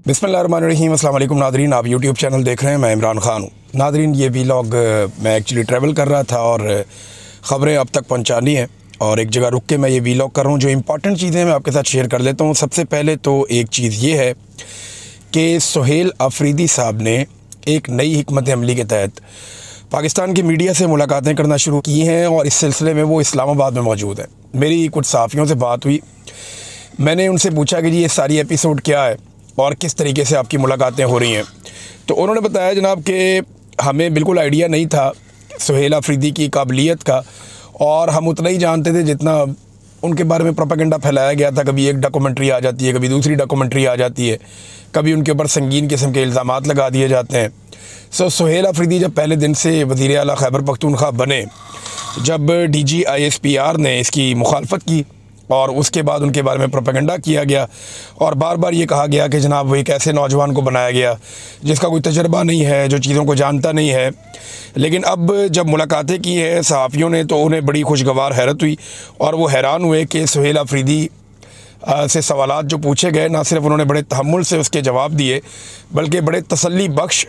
बिस्मिल्लाहिर्रहमानिर्रहीम। अस्सलाम वालेकुम नादरीन, आप यूट्यूब चैनल देख रहे हैं। मैं इमरान ख़ान हूँ। नादरीन, ये वीलॉग मैं एक्चुअली ट्रैवल कर रहा था और ख़बरें अब तक पहुँचानी हैं और एक जगह रुक के मैं ये वीलॉग कर रहा हूँ। जो इंपॉर्टेंट चीज़ें मैं आपके साथ शेयर कर लेता हूँ। सबसे पहले तो एक चीज़ ये है कि सुहेल अफरीदी साहब ने एक नई हिकमत अमली के तहत पाकिस्तान की मीडिया से मुलाकातें करना शुरू की हैं और इस सिलसिले में वो इस्लामाबाद में मौजूद है। मेरी कुछ सहाफ़ियों से बात हुई, मैंने उनसे पूछा कि जी ये सारी एपिसोड क्या है और किस तरीके से आपकी मुलाकातें हो रही हैं। तो उन्होंने बताया जनाब कि हमें बिल्कुल आइडिया नहीं था सुहेल अफरीदी की काबिलियत का, और हम उतना ही जानते थे जितना उनके बारे में प्रोपेगेंडा फैलाया गया था। कभी एक डॉक्यूमेंट्री आ जाती है, कभी दूसरी डॉक्यूमेंट्री आ जाती है, कभी उनके ऊपर संगीन किस्म के इल्ज़ामात लगा दिए जाते हैं। सुहेल अफरीदी जब पहले दिन से वज़ीर आला खैबर पख्तूनख्वा बने, जब DG-ISPR ने इसकी मुखालफत की और उसके बाद उनके बारे में प्रोपेगेंडा किया गया और बार बार ये कहा गया कि जनाब वो एक ऐसे नौजवान को बनाया गया जिसका कोई तजर्बा नहीं है, जो चीज़ों को जानता नहीं है। लेकिन अब जब मुलाकातें की है सहाफ़ियों ने तो उन्हें बड़ी खुशगवार हैरत हुई और वो हैरान हुए कि सुहेल अफरीदी से सवालात जो पूछे गए, ना सिर्फ उन्होंने बड़े तहम्मुल से उसके जवाब दिए बल्कि बड़े तसल्ली बख्श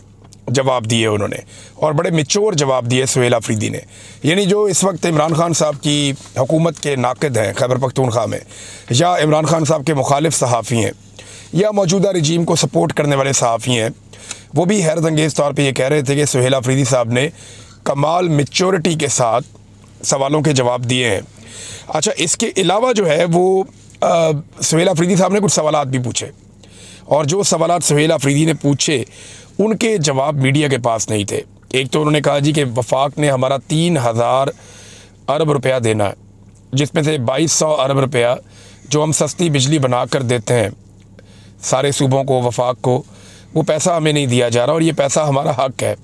जवाब दिए उन्होंने, और बड़े मिच्योर जवाब दिए सुहेल अफरीदी ने। यानी जो इस वक्त इमरान खान साहब की हुकूमत के नाक़िद हैं खैबर पख्तूनख्वा में, या इमरान खान साहब के मुखालिफ सहाफ़ी हैं, या मौजूदा रजीम को सपोर्ट करने वाले सहाफ़ी हैं, वो भी हैरत अंगेज़ तौर पर ये कह रहे थे कि सुहेल अफरीदी साहब ने कमाल मिच्योरिटी के साथ सवालों के जवाब दिए हैं। अच्छा, इसके अलावा जो है वो सुहेल अफरीदी साहब ने कुछ सवालात भी पूछे, और जो सवालात सुहेल अफरीदी ने पूछे उनके जवाब मीडिया के पास नहीं थे। एक तो उन्होंने कहा जी कि वफाक ने हमारा 3000 अरब रुपया देना है, जिसमें से 2200 अरब रुपया जो हम सस्ती बिजली बना कर देते हैं सारे सूबों को, वफाक को, वो पैसा हमें नहीं दिया जा रहा और ये पैसा हमारा हक़ है।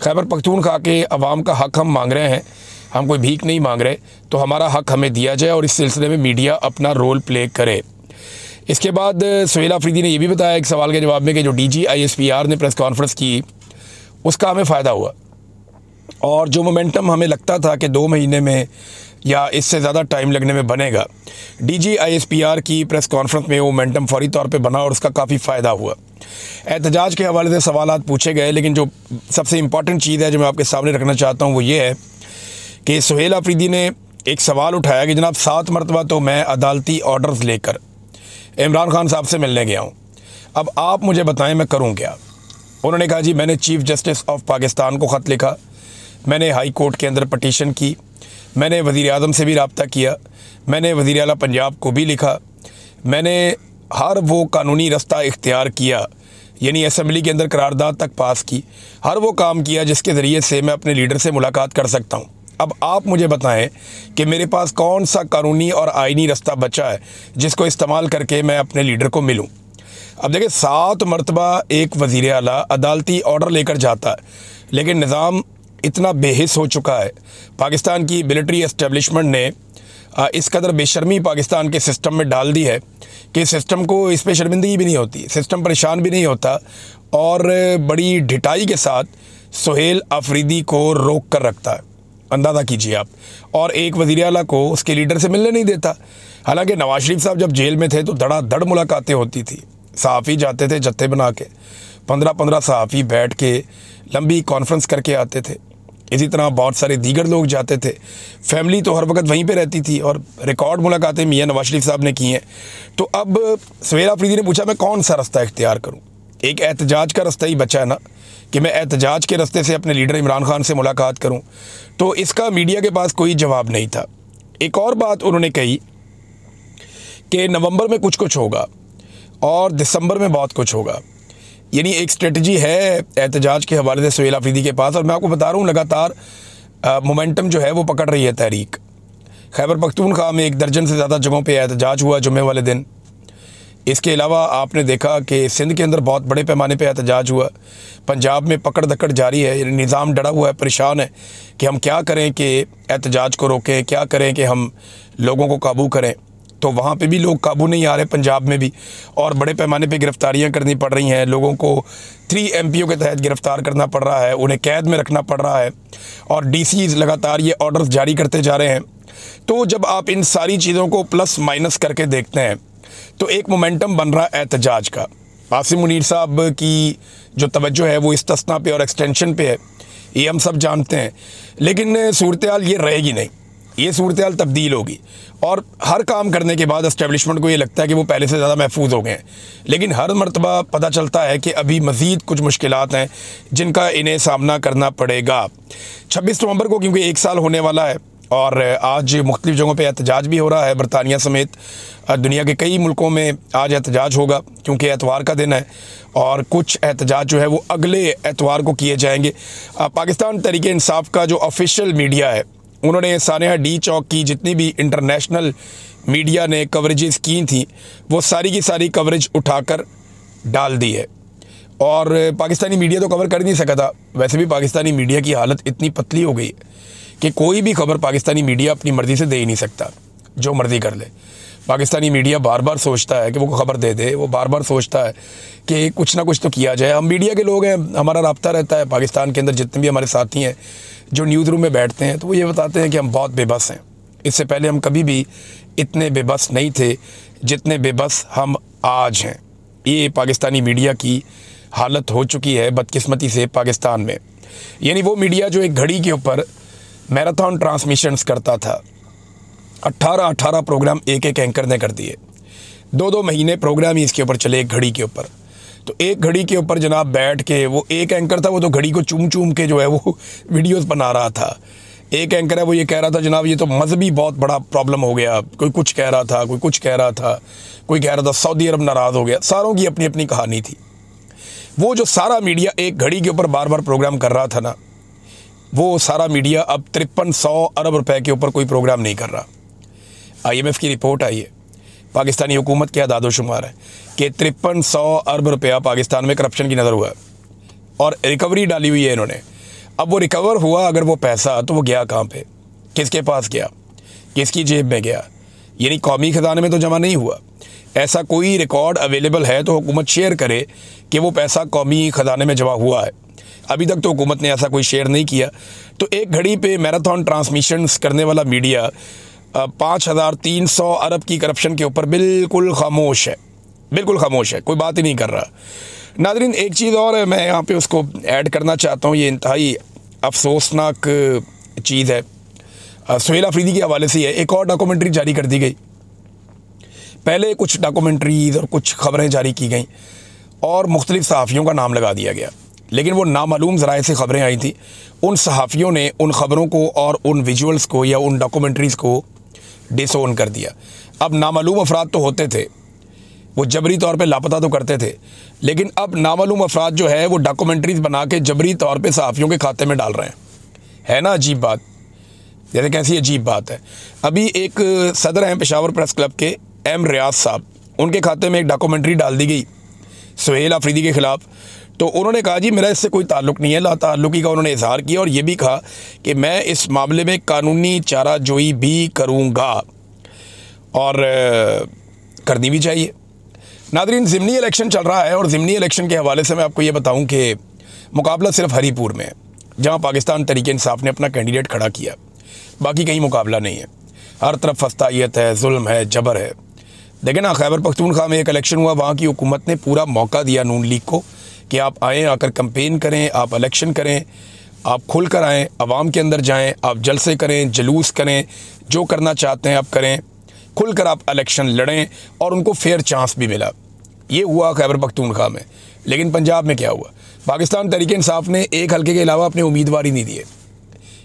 खैबर पख्तूनख्वा के अवाम का हक़ हम मांग रहे हैं, हम कोई भीख नहीं मांग रहे, तो हमारा हक़ हमें दिया जाए और इस सिलसिले में मीडिया अपना रोल प्ले करे। इसके बाद सुहेल अफरीदी ने यह भी बताया एक सवाल के जवाब में कि जो DG-ISPR ने प्रेस कॉन्फ्रेंस की उसका हमें फ़ायदा हुआ, और जो मोमेंटम हमें लगता था कि 2 महीने में या इससे ज़्यादा टाइम लगने में बनेगा, DG-ISPR की प्रेस कॉन्फ्रेंस में वो मोमेंटम फौरी तौर पे बना और उसका काफ़ी फ़ायदा हुआ। एहतजाज के हवाले से सवालात पूछे गए, लेकिन जो सबसे इम्पॉर्टेंट चीज़ है जो मैं आपके सामने रखना चाहता हूँ वो ये है कि सुहेल अफरीदी ने एक सवाल उठाया कि जनाब 7 मरतबा तो मैं अदालती ऑर्डर्स लेकर इमरान खान साहब से मिलने गया हूँ, अब आप मुझे बताएं मैं करूँ क्या। उन्होंने कहा जी मैंने चीफ़ जस्टिस ऑफ पाकिस्तान को ख़त लिखा, मैंने हाई कोर्ट के अंदर पटिशन की, मैंने वज़ीर आज़म से भी रब्ता किया, मैंने वज़ीर आला पंजाब को भी लिखा, मैंने हर वो कानूनी रास्ता इख्तियार किया, यानी असम्बली के अंदर करारदाद तक पास की, हर वो काम किया जिसके ज़रिए से मैं अपने लीडर से मुलाकात कर सकता हूँ। अब आप मुझे बताएं कि मेरे पास कौन सा कानूनी और आइनी रास्ता बचा है जिसको इस्तेमाल करके मैं अपने लीडर को मिलूं। अब देखिए 7 मरतबा एक वज़ीर आला अदालती ऑर्डर लेकर जाता है, लेकिन निज़ाम इतना बेहिस हो चुका है, पाकिस्तान की मिलिट्री एस्टेब्लिशमेंट ने इस कदर बेशर्मी पाकिस्तान के सिस्टम में डाल दी है कि सिस्टम को इस पर शर्मिंदगी भी नहीं होती, सिस्टम परेशान भी नहीं होता, और बड़ी ढिठाई के साथ सुहेल अफरीदी को रोक कर रखता है। अंदाज़ा कीजिए आप, और एक वज़ीर आला को उसके लीडर से मिलने नहीं देता। हालांकि नवाज शरीफ साहब जब जेल में थे तो धड़ाधड़ मुलाकातें होती थी, सहाफ़ी जाते थे जत्थे बना के, 15-15 सहाफ़ी बैठ के लंबी कॉन्फ्रेंस करके आते थे। इसी तरह बहुत सारे दीगर लोग जाते थे, फैमिली तो हर वक्त वहीं पे रहती थी, और रिकॉर्ड मुलाकातें मियां नवाज शरीफ साहब ने की हैं। तो अब सुहेल अफरीदी ने पूछा मैं कौन सा रास्ता इख्तियार करूँ। एक एहतजाज का रास्ता ही बचा है ना, कि मैं एहतजाज के रास्ते से अपने लीडर इमरान खान से मुलाकात करूं, तो इसका मीडिया के पास कोई जवाब नहीं था। एक और बात उन्होंने कही कि नवंबर में कुछ होगा और दिसंबर में बहुत कुछ होगा, यानी एक स्ट्रेटजी है एहतजाज के हवाले से सुहेल अफरीदी के पास। और मैं आपको बता रहा हूँ लगातार मोमेंटम जो है वो पकड़ रही है तहरीक। खैबर पख्तूनख्वा में 1 दर्जन से ज़्यादा जगहों पर एहतजाज हुआ जुम्मे वाले दिन। इसके अलावा आपने देखा कि सिंध के अंदर बहुत बड़े पैमाने पे एहतजाज हुआ, पंजाब में पकड़ दकड़ जारी है, निज़ाम डरा हुआ है, परेशान है कि हम क्या करें कि एहतजाज को रोकें, क्या करें कि हम लोगों को काबू करें। तो वहाँ पे भी लोग काबू नहीं आ रहे, पंजाब में भी, और बड़े पैमाने पे गिरफ़्तारियाँ करनी पड़ रही हैं। लोगों को 3 MPO के तहत गिरफ़्तार करना पड़ रहा है, उन्हें कैद में रखना पड़ रहा है, और DCs लगातार ये ऑर्डर्स जारी करते जा रहे हैं। तो जब आप इन सारी चीज़ों को प्लस माइनस करके देखते हैं तो एक मोमेंटम बन रहा है एहतजाज का। आसिम मुनीर साहब की जो तवज्जो है वो इस्तिस्ना पे और एक्सटेंशन पे है, ये हम सब जानते हैं। लेकिन सूरत हाल ये रहेगी नहीं, ये सूरत हाल तब्दील होगी और हर काम करने के बाद एस्टेब्लिशमेंट को ये लगता है कि वो पहले से ज़्यादा महफूज हो गए हैं। लेकिन हर मरतबा पता चलता है कि अभी मज़ीद कुछ मुश्किलात हैं जिनका इन्हें सामना करना पड़ेगा। 26 नवंबर को क्योंकि 1 साल होने वाला है और आज मुख्तलिफ़ जगहों पे एहतजाज भी हो रहा है, बरतानिया समेत दुनिया के कई मुल्कों में आज एहतजाज होगा क्योंकि एतवार का दिन है और कुछ एहतजाज जो है वो अगले एतवार को किए जाएंगे। पाकिस्तान तहरीक इंसाफ का जो ऑफिशियल मीडिया है उन्होंने सानिया डी चौक की जितनी भी इंटरनेशनल मीडिया ने कवरेजेस की थी वो सारी की सारी कवरेज उठाकर डाल दी है और पाकिस्तानी मीडिया तो कवर कर नहीं सका था। वैसे भी पाकिस्तानी मीडिया की हालत इतनी पतली हो गई है कि कोई भी खबर पाकिस्तानी मीडिया अपनी मर्ज़ी से दे ही नहीं सकता, जो मर्ज़ी कर ले। पाकिस्तानी मीडिया बार बार सोचता है कि वो खबर दे दे, वो बार बार सोचता है कि कुछ ना कुछ तो किया जाए। हम मीडिया के लोग हैं, हमारा रब्ता रहता है पाकिस्तान के अंदर जितने भी हमारे साथी हैं जो न्यूज़ रूम में बैठते हैं तो वो ये बताते हैं कि हम बहुत बेबस हैं। इससे पहले हम कभी भी इतने बेबस नहीं थे जितने बेबस हम आज हैं। ये पाकिस्तानी मीडिया की हालत हो चुकी है बदकिस्मती से पाकिस्तान में। यानी वो मीडिया जो एक घड़ी के ऊपर मैराथन ट्रांसमिशंस करता था, 18 प्रोग्राम एक एंकर ने कर दिए, 2 महीने प्रोग्राम ही इसके ऊपर चले एक घड़ी के ऊपर। तो एक घड़ी के ऊपर जनाब बैठ के वो एक एंकर था, वो तो घड़ी को चूम चूम के जो है वो वीडियोस बना रहा था। एक एंकर है वो ये कह रहा था जनाब ये तो मजहबी बहुत बड़ा प्रॉब्लम हो गया, कोई कुछ कह रहा था, कोई कुछ कह रहा था, कोई कह रहा था सऊदी अरब नाराज़ हो गया। सारों की अपनी अपनी कहानी थी। वो जो सारा मीडिया एक घड़ी के ऊपर बार बार प्रोग्राम कर रहा था ना, वो सारा मीडिया अब 5300 अरब रुपए के ऊपर कोई प्रोग्राम नहीं कर रहा। IMF की रिपोर्ट आई है, पाकिस्तानी हुकूमत के आदादोशुमार है कि 5300 अरब रुपया पाकिस्तान में करप्शन की नज़र हुआ है और रिकवरी डाली हुई है इन्होंने। अब वो रिकवर हुआ अगर वो पैसा तो वो गया कहाँ पे, किसके पास गया, किसकी जेब में गया? यानी कौमी ख़जाने में तो जमा नहीं हुआ। ऐसा कोई रिकॉर्ड अवेलेबल है तो हुकूमत शेयर करे कि वो पैसा कौमी ख़जाने में जमा हुआ है। अभी तक तो हुकूमत ने ऐसा कोई शेयर नहीं किया। तो एक घड़ी पे मैराथन ट्रांसमिशंस करने वाला मीडिया 5300 अरब की करप्शन के ऊपर बिल्कुल खामोश है, बिल्कुल खामोश है, कोई बात ही नहीं कर रहा। नाज़रीन एक चीज़ और है, मैं यहाँ पे उसको ऐड करना चाहता हूँ, ये इंतहाई अफसोसनाक चीज़ है। सुहेल अफरीदी के हवाले से है, एक और डॉक्यूमेंट्री जारी कर दी गई। पहले कुछ डॉक्यूमेंट्रीज़ और कुछ खबरें जारी की गई और मुख्तलिफ़ सहाफ़ियों का नाम लगा दिया गया, लेकिन वो नामालूम ज़राए से ख़बरें आई थी। उन सहाफ़ियों ने उन ख़बरों को और उन विजुअल्स को या उन डॉक्यूमेंट्रीज़ को डिसोन कर दिया। अब नामालूम अफराद तो होते थे, वो जबरी तौर पे लापता तो करते थे, लेकिन अब नामालूम अफराद जो है वो डॉक्यूमेंट्रीज़ बना के जबरी तौर पे सहाफ़ियों के खाते में डाल रहे हैं। है ना अजीब बात? जैसे कैसी अजीब बात है। अभी एक सदर हैं पेशावर प्रेस क्लब के M रियाज साहब, उनके खाते में एक डॉक्यूमेंट्री डाल दी गई सुहेल अफरीदी के ख़िलाफ़। तो उन्होंने कहा जी मेरा इससे कोई ताल्लुक़ नहीं है, लाताल्लुकी का उन्होंने इजहार किया और ये भी कहा कि मैं इस मामले में कानूनी चाराजोई भी करूँगा और करनी भी चाहिए। नाज़रीन ज़िमनी इलेक्शन चल रहा है और ज़िमनी इलेक्शन के हवाले से मैं आपको ये बताऊँ कि मुकाबला सिर्फ हरीपुर में है, जहाँ पाकिस्तान तहरीक इंसाफ ने अपना कैंडिडेट खड़ा किया, बाकी कहीं मुकाबला नहीं है। हर तरफ फस्तायत है, जुल्म है, जबर है। देखें ना, खैबर पख्तूनख्वा में एक इलेक्शन हुआ, वहाँ की हुकूमत ने पूरा मौका दिया नून लीग को कि आप आएँ, आकर कैंपेन करें, आप इलेक्शन करें, आप खुल कर आएँ, आवाम के अंदर जाएँ, आप जलसे करें, जुलूस करें, जो करना चाहते हैं आप करें, खुल कर आप इलेक्शन लड़ें और उनको फेयर चांस भी मिला। ये हुआ खैबर पख्तूनख्वा में। लेकिन पंजाब में क्या हुआ? पाकिस्तान तहरीक इंसाफ ने एक हल्के के अलावा अपने उम्मीदवार ही नहीं दिए,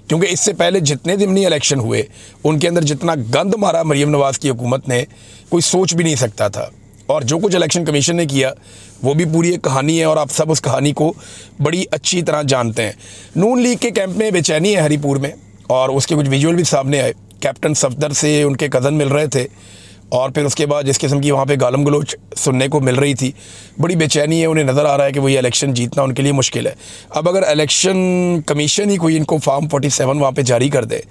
क्योंकि इससे पहले जितने ज़िमनी इलेक्शन हुए उनके अंदर जितना गंद मारा मरीम नवाज़ की हुकूमत ने कोई सोच भी नहीं सकता था। और जो कुछ इलेक्शन कमीशन ने किया वो भी पूरी एक कहानी है और आप सब उस कहानी को बड़ी अच्छी तरह जानते हैं। नून लीग के कैंप में बेचैनी है हरीपुर में और उसके कुछ विजुअल भी सामने आए। कैप्टन सफदर से उनके कज़न मिल रहे थे और फिर उसके बाद जिस किस्म की वहाँ पे गालम गलोच सुनने को मिल रही थी, बड़ी बेचैनी है। उन्हें नज़र आ रहा है कि वो ये इलेक्शन जीतना उनके लिए मुश्किल है। अब अगर इलेक्शन कमीशन ही कोई इनको फॉर्म 47 वहाँ पे जारी कर दे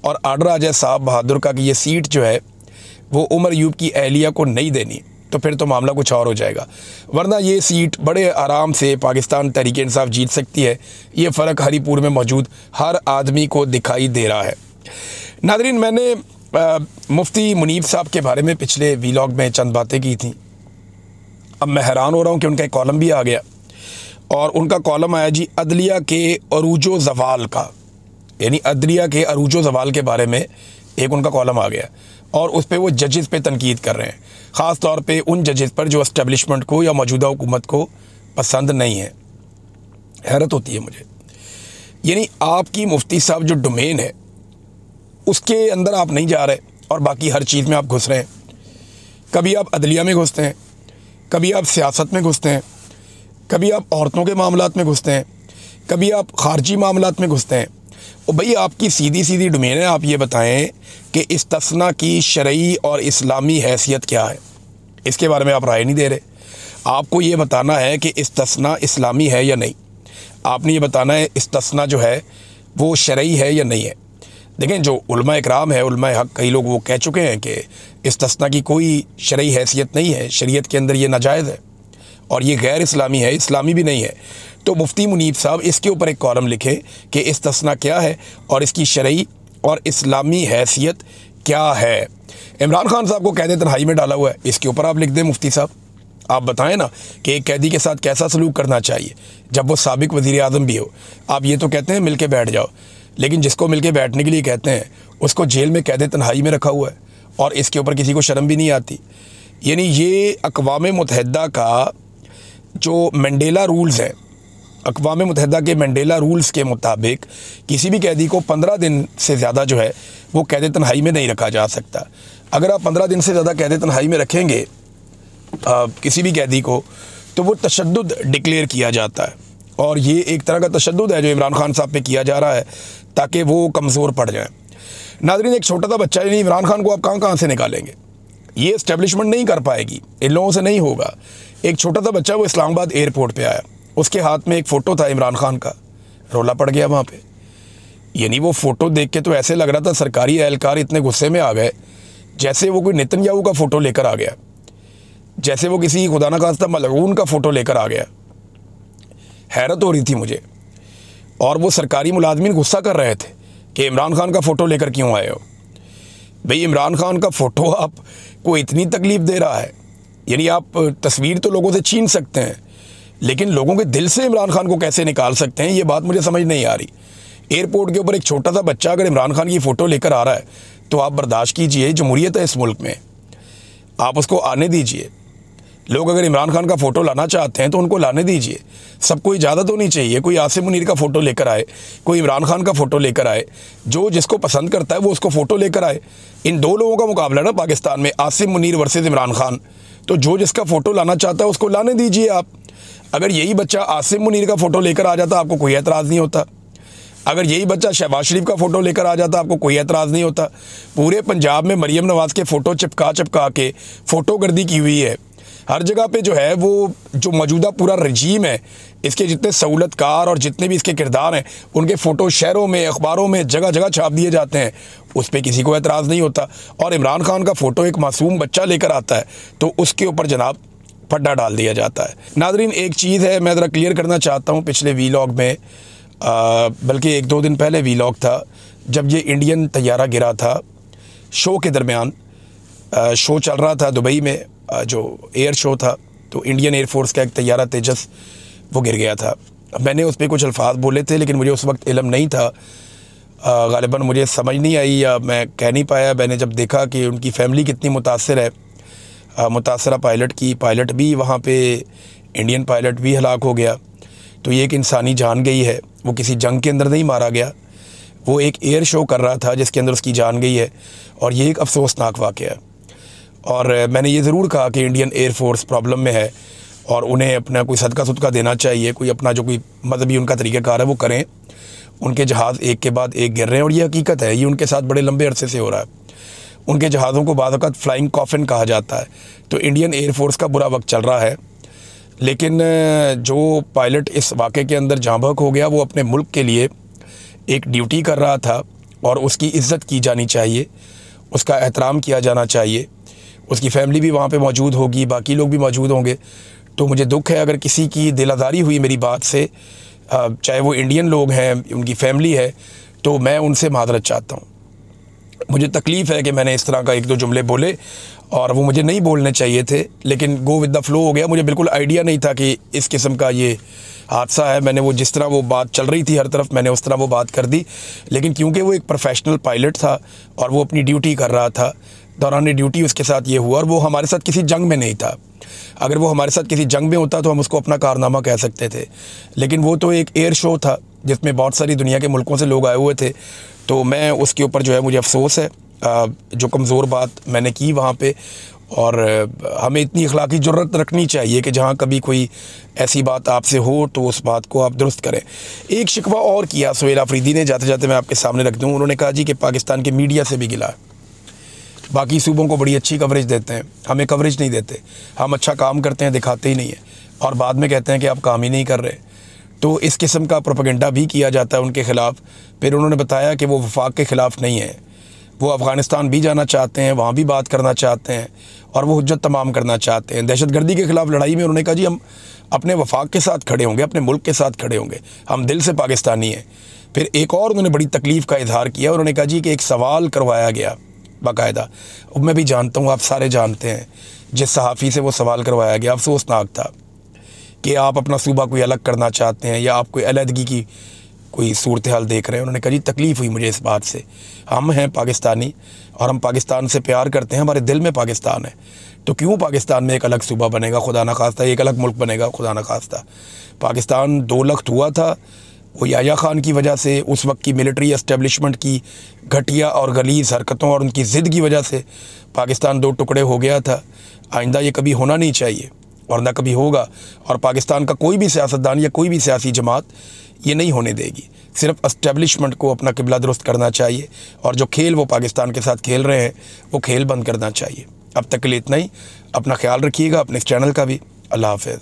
और आर्डर आ जाए साहब बहादुर का कि ये सीट जो है वो उमर यूब की अहलिया को नहीं देनी, तो फिर तो मामला कुछ और हो जाएगा। वरना ये सीट बड़े आराम से पाकिस्तान तहरीक इंसाफ जीत सकती है। ये फ़र्क हरीपुर में मौजूद हर आदमी को दिखाई दे रहा है। नाज़रीन मैंने मुफ्ती मुनीब साहब के बारे में पिछले वीलॉग में चंद बातें की थी। अब मैं हैरान हो रहा हूँ कि उनका एक कॉलम भी आ गया, और उनका कॉलम आया जी अदलिया के अरूजो ज़वाल का, यानी अदलिया के अरूजो ज़वाल के बारे में एक उनका कॉलम आ गया, और उस पर वो जजेस पे तनकीद कर रहे हैं, ख़ास तौर पे उन जजेस पर जो इस्टेब्लिशमेंट को या मौजूदा हुकूमत को पसंद नहीं है। हैरत होती है मुझे, यानी आपकी मुफ्ती साहब जो डोमेन है उसके अंदर आप नहीं जा रहे और बाकी हर चीज़ में आप घुस रहे हैं। कभी आप अदलिया में घुसते हैं, कभी आप सियासत में घुसते हैं, कभी आप औरतों के मामलात में घुसते हैं, कभी आप ख़ारजी मामलात में घुसते हैं। और भाई आपकी सीधी सीधी डोमेन है, आप ये बताएं कि इस्तिस्ना की शरई और इस्लामी हैसियत क्या है, इसके बारे में आप राय नहीं दे रहे। आपको ये बताना है कि इस्तिस्ना इस्लामी है या नहीं, आपने ये बताना है इस्तिस्ना जो है वो शरई है या नहीं है। देखें, जो उलमा इकराम है, उलमा हक, कई लोग वो कह चुके हैं कि इस्तिस्ना की कोई शरई हैसियत नहीं है, शरीयत के अंदर ये नाजायज़ है और ये गैर इस्लामी है, इस्लामी भी नहीं है। तो मुफ्ती मुनीब साहब इसके ऊपर एक कॉलम लिखें कि इस्तिस्ना क्या है और इसकी शरई और इस्लामी हैसियत क्या है। इमरान खान साहब को कैद तन्हाई में डाला हुआ है, इसके ऊपर आप लिख दें मुफ्ती साहब, आप बताएं ना कि एक कैदी के साथ कैसा सलूक करना चाहिए जब वो साबिक वज़ीर आज़म भी हो। आप ये तो कहते हैं मिल के बैठ जाओ, लेकिन जिसको मिल के बैठने के लिए कहते हैं उसको जेल में कैद तन्हाई में रखा हुआ है और इसके ऊपर किसी को शर्म भी नहीं आती। यानी ये अक़वाम मुत्तहिदा का जो मंडेला रूल्स हैं, अक़वाम मुत्तहिदा के मंडेला रूल्स के मुताबिक किसी भी कैदी को 15 दिन से ज़्यादा जो है वो कैद तन्हाई में नहीं रखा जा सकता। अगर आप 15 दिन से ज़्यादा कैद तन्हाई में रखेंगे किसी भी कैदी को, तो वो तशद्दुद डिक्लेयर किया जाता है, और ये एक तरह का तशद्दुद है जो इमरान खान साहब पे किया जा रहा है ताकि वो कमज़ोर पड़ जाएं। नाज़रीन, एक छोटा सा बच्चा यानी इमरान खान को आप कहाँ से निकालेंगे, ये इस्टेब्लिशमेंट नहीं कर पाएगी, इन लोगों से नहीं होगा। एक छोटा सा बच्चा वो इस्लामाबाद एयरपोर्ट पे आया, उसके हाथ में एक फ़ोटो था इमरान खान का, रोला पड़ गया वहाँ पे। यानी वो फ़ोटो देख के तो ऐसे लग रहा था सरकारी एहलकार इतने गुस्से में आ गए जैसे वो कोई नेतन्याहू का फ़ोटो लेकर आ गया, जैसे वो किसी खुदा न खास्ता मलऊन का फ़ोटो लेकर आ गया। हैरत हो रही थी मुझे, और वो सरकारी मुलाजमीन गुस्सा कर रहे थे कि इमरान खान का फ़ोटो लेकर क्यों आए हो। भाई इमरान खान का फ़ोटो आपको इतनी तकलीफ़ दे रहा है, यानी आप तस्वीर तो लोगों से छीन सकते हैं लेकिन लोगों के दिल से इमरान खान को कैसे निकाल सकते हैं, ये बात मुझे समझ नहीं आ रही। एयरपोर्ट के ऊपर एक छोटा सा बच्चा अगर इमरान खान की फ़ोटो लेकर आ रहा है तो आप बर्दाश्त कीजिए, जमहूरियत है इस मुल्क में, आप उसको आने दीजिए। लोग अगर इमरान खान का फ़ोटो लाना चाहते हैं तो उनको लाने दीजिए, सबको इजाज़त होनी चाहिए। कोई आसिम मुनीर का फ़ोटो लेकर आए, कोई इमरान खान का फ़ोटो लेकर आए, जो जिसको पसंद करता है वो उसको फ़ोटो लेकर आए। इन दो लोगों का मुकाबला ना पाकिस्तान में, आसिम मुनीर वर्सेस इमरान खान, तो जो जिसका फ़ोटो लाना चाहता है उसको लाने दीजिए आप। अगर यही बच्चा आसिम मुनीर का फ़ोटो लेकर आ जाता आपको कोई एतराज़ नहीं होता, अगर यही बच्चा शहबाज शरीफ का फ़ोटो लेकर आ जाता आपको कोई एतराज़ नहीं होता। पूरे पंजाब में मरीम नवाज़ के फ़ोटो चिपका के फ़ोटो गर्दी की हुई है, हर जगह पे जो है वो जो मौजूदा पूरा रजीम है, इसके जितने सहूलतकार और जितने भी इसके किरदार हैं उनके फ़ोटो शहरों में, अखबारों में, जगह जगह छाप दिए जाते हैं, उस पर किसी को एतराज़ नहीं होता। और इमरान खान का फ़ोटो एक मासूम बच्चा लेकर आता है तो उसके ऊपर जनाब फड्डा डाल दिया जाता है। नाज़रीन, एक चीज़ है मैं ज़रा क्लियर करना चाहता हूँ, पिछले वीलॉग में बल्कि 1-2 दिन पहले वीलॉग था जब ये इंडियन तैयारा गिरा था, शो के दरमियान शो चल रहा था दुबई में, जो एयर शो था, तो इंडियन एयरफोर्स का एक तैयारा तेजस वो गिर गया था। मैंने उस पर कुछ अल्फाज बोले थे लेकिन मुझे उस वक्त इल्म नहीं था, ग़ालिबन मुझे समझ नहीं आई या मैं कह नहीं पाया। मैंने जब देखा कि उनकी फ़ैमिली कितनी मुतासर है, मुतासरा पायलट की, पायलट भी वहाँ पे इंडियन पायलट भी हलाक हो गया, तो ये एक इंसानी जान गई है। वो किसी जंग के अंदर नहीं मारा गया, वो एक एयर शो कर रहा था जिसके अंदर उसकी जान गई है, और ये एक अफसोसनाक वाक़या है। और मैंने ये ज़रूर कहा कि इंडियन एयरफोर्स प्रॉब्लम में है और उन्हें अपना कोई सदका सुदका देना चाहिए, कोई अपना जो कोई मजहबी उनका तरीक़ाकार है वो करें। उनके जहाज़ एक के बाद एक गिर रहे हैं और ये हकीकत है, ये उनके साथ बड़े लंबे अरसे से हो रहा है। उनके जहाज़ों को बाद वक़्त फ्लाइंग कॉफिन कहा जाता है। तो इंडियन एयरफोर्स का बुरा वक्त चल रहा है, लेकिन जो पायलट इस वाक़े के अंदर जाँ बहक हो गया वो अपने मुल्क के लिए एक ड्यूटी कर रहा था और उसकी इज़्ज़त की जानी चाहिए, उसका एहतराम किया जाना चाहिए। उसकी फ़ैमिली भी वहाँ पे मौजूद होगी, बाकी लोग भी मौजूद होंगे। तो मुझे दुख है अगर किसी की दिल आज़ारी हुई मेरी बात से, चाहे वो इंडियन लोग हैं, उनकी फ़ैमिली है, तो मैं उनसे माज़रत चाहता हूँ। मुझे तकलीफ़ है कि मैंने इस तरह का एक दो जुमले बोले और वो मुझे नहीं बोलने चाहिए थे, लेकिन गो विद द फ्लो हो गया। मुझे बिल्कुल आइडिया नहीं था कि इस किस्म का ये हादसा है। मैंने वो जिस तरह वो बात चल रही थी हर तरफ, मैंने उस तरह वो बात कर दी। लेकिन क्योंकि वो एक प्रोफेशनल पायलट था और वो अपनी ड्यूटी कर रहा था, दौरान ड्यूटी उसके साथ ये हुआ, और वो हमारे साथ किसी जंग में नहीं था। अगर वो हमारे साथ किसी जंग में होता तो हम उसको अपना कारनामा कह सकते थे, लेकिन वो तो एक एयर शो था जिसमें बहुत सारी दुनिया के मुल्कों से लोग आए हुए थे। तो मैं उसके ऊपर जो है मुझे अफसोस है जो कमज़ोर बात मैंने की वहाँ पे। और हमें इतनी अखलाकी जुर्रत रखनी चाहिए कि जहाँ कभी कोई ऐसी बात आपसे हो तो उस बात को आप दुरुस्त करें। एक शिकवा और किया सुहेल आफरीदी ने, जाते जाते मैं आपके सामने रख दूँ। उन्होंने कहा जी कि पाकिस्तान के मीडिया से भी गिला, बाकी सूबों को बड़ी अच्छी कवरेज देते हैं, हमें कवरेज नहीं देते। हम अच्छा काम करते हैं, दिखाते ही नहीं है, और बाद में कहते हैं कि आप काम ही नहीं कर रहे। तो इस किस्म का प्रोपेगेंडा भी किया जाता है उनके ख़िलाफ़। फिर उन्होंने बताया कि वो वफाक के ख़िलाफ़ नहीं है, वो अफ़गानिस्तान भी जाना चाहते हैं, वहाँ भी बात करना चाहते हैं और वो हुज्जत तमाम करना चाहते हैं। दहशतगर्दी के ख़िलाफ़ लड़ाई में उन्होंने कहा जी हम अपने वफाक के साथ खड़े होंगे, अपने मुल्क के साथ खड़े होंगे, हम दिल से पाकिस्तानी हैं। फिर एक और उन्होंने बड़ी तकलीफ़ का इजहार किया। उन्होंने कहा जी कि एक सवाल करवाया गया बाकायदा, मैं भी जानता हूँ, आप सारे जानते हैं, जिस सहाफ़ी से वो सवाल करवाया गया अफसोसनाक था कि आप अपना सूबा कोई अलग करना चाहते हैं या आप कोई अलहदगी की कोई सूरत हाल देख रहे हैं। उन्होंने कहा जी तकलीफ़ हुई मुझे इस बात से, हम हैं पाकिस्तानी और हम पाकिस्तान से प्यार करते हैं, हमारे दिल में पाकिस्तान है, तो क्यों पाकिस्तान में एक अलग सूबा बनेगा खुदा न खास्ता, एक अलग मुल्क बनेगा खुदा न खास्ता। पाकिस्तान दो लख्त हुआ था, वो याया ख़ान की वजह से, उस वक्त की मिलिट्री एस्टेब्लिशमेंट की घटिया और गलीज़ हरकतों और उनकी ज़िद की वजह से पाकिस्तान दो टुकड़े हो गया था। आइंदा ये कभी होना नहीं चाहिए और ना कभी होगा, और पाकिस्तान का कोई भी सियासतदान या कोई भी सियासी जमात ये नहीं होने देगी। सिर्फ एस्टेब्लिशमेंट को अपना किबला दुरुस्त करना चाहिए और जो खेल वो पाकिस्तान के साथ खेल रहे हैं वो खेल बंद करना चाहिए। अब तक के लिए इतना ही। अपना ख्याल रखिएगा, अपने इस चैनल का भी। अल्लाह हाफ़िज़।